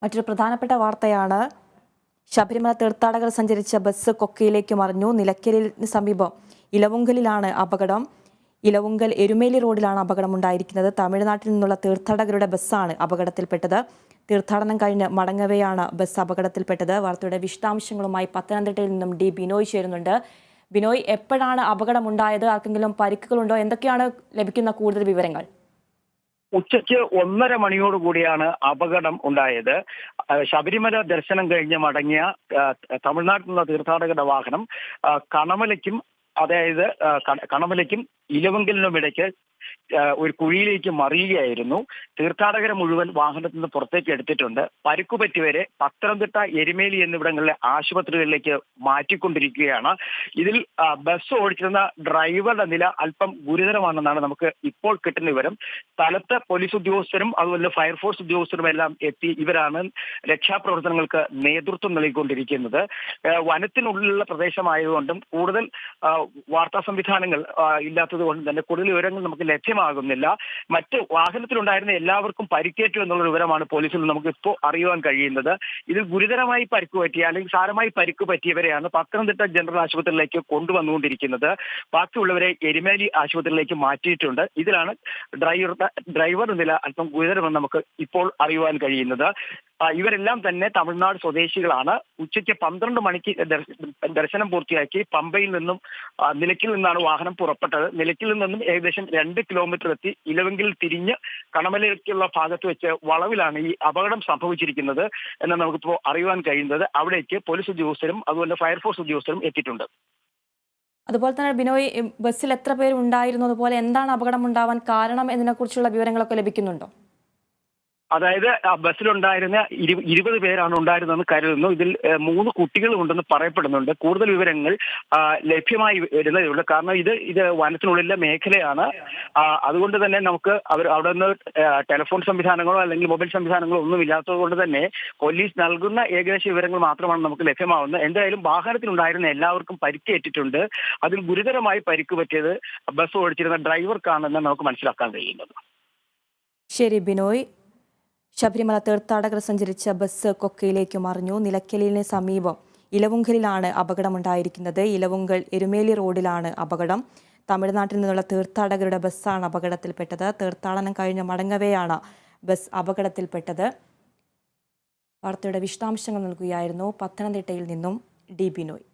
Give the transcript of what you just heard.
മറ്റൊരു പ്രധാനപ്പെട്ട വാർത്തയാണ് ശബരിമല തീർത്ഥാടകർ സഞ്ചരിച്ച ബസ് കൊക്കയിലേക്ക് മറിഞ്ഞു. നിലയ്ക്കലിന് സമീപം ഇലവുങ്കലിലാണ് അപകടം. ഇലവുങ്കൽ എരുമേലി റോഡിലാണ് അപകടമുണ്ടായിരിക്കുന്നത്. തമിഴ്നാട്ടിൽ നിന്നുള്ള തീർത്ഥാടകരുടെ ബസ്സാണ് അപകടത്തിൽപ്പെട്ടത്. തീർത്ഥാടനം കഴിഞ്ഞ് മടങ്ങവെയാണ് ബസ് അപകടത്തിൽപ്പെട്ടത്. വാർത്തയുടെ വിശദാംശങ്ങളുമായി പത്തനംതിട്ടയിൽ നിന്നും ഡി ബിനോയ് ചേരുന്നുണ്ട്. ബിനോയ്, എപ്പോഴാണ് അപകടമുണ്ടായത്? ആർക്കെങ്കിലും പരിക്കുകളുണ്ടോ? എന്തൊക്കെയാണ് ലഭിക്കുന്ന കൂടുതൽ വിവരങ്ങൾ? ഉച്ചയ്ക്ക് 1:30 മണിയോടുകൂടിയാണ് അപകടം ഉണ്ടായത്. ശബരിമല ദർശനം കഴിഞ്ഞ് മടങ്ങിയ തമിഴ്നാട്ടിൽ നിന്നുള്ള തീർത്ഥാടകരുടെ വാഹനം കണമലയ്ക്കും കണമലയ്ക്കും ഇലവുങ്കലിനും ഇടയ്ക്ക് ഒരു കുഴിയിലേക്ക് മറിയുകയായിരുന്നു. തീർത്ഥാടകരെ മുഴുവൻ വാഹനത്തിൽ നിന്ന് പുറത്തേക്ക് എടുത്തിട്ടുണ്ട്. പരിക്കുപറ്റിയവരെ പത്തനംതിട്ട, എരുമേലി എന്നിവിടങ്ങളിലെ ആശുപത്രികളിലേക്ക് മാറ്റിക്കൊണ്ടിരിക്കുകയാണ്. ഇതിൽ ബസ് ഓടിച്ചിരുന്ന ഡ്രൈവറുടെ നില അല്പം ഗുരുതരമാണെന്നാണ് നമുക്ക് ഇപ്പോൾ കിട്ടുന്ന വിവരം. സ്ഥലത്ത് പോലീസ് ഉദ്യോഗസ്ഥരും അതുപോലെ ഫയർഫോഴ്സ് ഉദ്യോഗസ്ഥരും എല്ലാം എത്തി ഇവരാണ് രക്ഷാപ്രവർത്തനങ്ങൾക്ക് നേതൃത്വം നൽകിക്കൊണ്ടിരിക്കുന്നത്. വനത്തിനുള്ളിലുള്ള പ്രദേശമായതുകൊണ്ടും കൂടുതൽ വാർത്താ സംവിധാനങ്ങൾ ഇല്ലാത്തത് കൊണ്ട് തന്നെ കൂടുതൽ വിവരങ്ങൾ നമുക്ക് ലഭ്യമാകുന്നില്ല. മറ്റ് വാഹനത്തിലുണ്ടായിരുന്ന എല്ലാവർക്കും പരിക്കേറ്റു എന്നുള്ള വിവരമാണ് പോലീസിൽ നമുക്ക് ഇപ്പോൾ അറിയുവാൻ കഴിയുന്നത്. ഇതിൽ ഗുരുതരമായി പരിക്ക് പറ്റിയ അല്ലെങ്കിൽ സാരമായി പരിക്ക് പറ്റിയവരെയാണ് പത്തനംതിട്ട ജനറൽ ആശുപത്രിയിലേക്ക് കൊണ്ടുവന്നുകൊണ്ടിരിക്കുന്നത്. ബാക്കിയുള്ളവരെ എരുമേലി ആശുപത്രിയിലേക്ക് മാറ്റിയിട്ടുണ്ട്. ഇതിലാണ് ഡ്രൈവറുടെ നില അല്പം ഗുരുതരമെന്ന് നമുക്ക് ഇപ്പോൾ അറിയുവാൻ കഴിയുന്നത്. ഇവരെല്ലാം തന്നെ തമിഴ്നാട് സ്വദേശികളാണ്. ഉച്ചയ്ക്ക് 12 മണിക്ക് ദർശനം പൂർത്തിയാക്കി പമ്പയിൽ നിന്നും നിലയ്ക്കൽ നിന്നാണ് വാഹനം പുറപ്പെട്ടത്. നിലയ്ക്കൽ നിന്നും ഏകദേശം 2 കിലോമീറ്റർ എത്തി ഇലവുങ്കിൽ തിരിഞ്ഞ് കണമലയ്ക്കുള്ള ഭാഗത്ത് വെച്ച് വളവിലാണ് ഈ അപകടം സംഭവിച്ചിരിക്കുന്നത് എന്ന് നമുക്കിപ്പോൾ അറിയുവാൻ കഴിയുന്നത്. അവിടേക്ക് പോലീസ് ഉദ്യോഗസ്ഥരും അതുപോലെ ഫയർഫോഴ്സ് ഉദ്യോഗസ്ഥരും എത്തിയിട്ടുണ്ട്. അതുപോലെ തന്നെ ബിനോയ്, ബസ്സിൽ എത്ര പേരുണ്ടായിരുന്നു? അതുപോലെ എന്താണ് അപകടം ഉണ്ടാവാൻ കാരണം എന്നതിനെക്കുറിച്ചുള്ള വിവരങ്ങളൊക്കെ ലഭിക്കുന്നുണ്ടോ? അതായത് ബസ്സിലുണ്ടായിരുന്ന 20 പേരാണ് ഉണ്ടായിരുന്നതെന്ന് കരുതുന്നു. ഇതിൽ 3 കുട്ടികളും ഉണ്ടെന്ന് പറയപ്പെടുന്നുണ്ട്. കൂടുതൽ വിവരങ്ങൾ ലഭ്യമായി വരുന്നതേ ഉള്ളൂ. കാരണം ഇത് വനത്തിനുള്ളിലെ മേഖലയാണ്. അതുകൊണ്ട് തന്നെ നമുക്ക് അവിടെ നിന്ന് ടെലിഫോൺ സംവിധാനങ്ങളോ അല്ലെങ്കിൽ മൊബൈൽ സംവിധാനങ്ങളോ ഒന്നും ഇല്ലാത്തത് കൊണ്ട് തന്നെ പോലീസ് നൽകുന്ന ഏകദേശ വിവരങ്ങൾ മാത്രമാണ് നമുക്ക് ലഭ്യമാവുന്നത്. എന്തായാലും വാഹനത്തിലുണ്ടായിരുന്ന എല്ലാവർക്കും പരിക്കേറ്റിട്ടുണ്ട്. അതിൽ ഗുരുതരമായി പരിക്ക് പറ്റിയത് ബസ് ഓടിച്ചിരുന്ന ഡ്രൈവർക്കാണെന്ന് നമുക്ക് മനസ്സിലാക്കാൻ കഴിയുന്നത്. ശരി ബിനോയ്. ശബരിമല തീർത്ഥാടകർ സഞ്ചരിച്ച ബസ് കൊക്കയിലേക്ക് മറിഞ്ഞു. നിലയ്ക്കലിന് സമീപം ഇലവുങ്കലിലാണ് അപകടമുണ്ടായിരിക്കുന്നത്. ഇലവുങ്കൽ എരുമേലി റോഡിലാണ് അപകടം. തമിഴ്നാട്ടിൽ നിന്നുള്ള തീർത്ഥാടകരുടെ ബസ്സാണ് അപകടത്തിൽപ്പെട്ടത്. തീർത്ഥാടനം കഴിഞ്ഞ് മടങ്ങവെയാണ് ബസ് അപകടത്തിൽപ്പെട്ടത്. വാർത്തയുടെ വിശദാംശങ്ങൾ നൽകുകയായിരുന്നു പത്തനംതിട്ടയിൽ നിന്നും ഡി ബിനോയ്.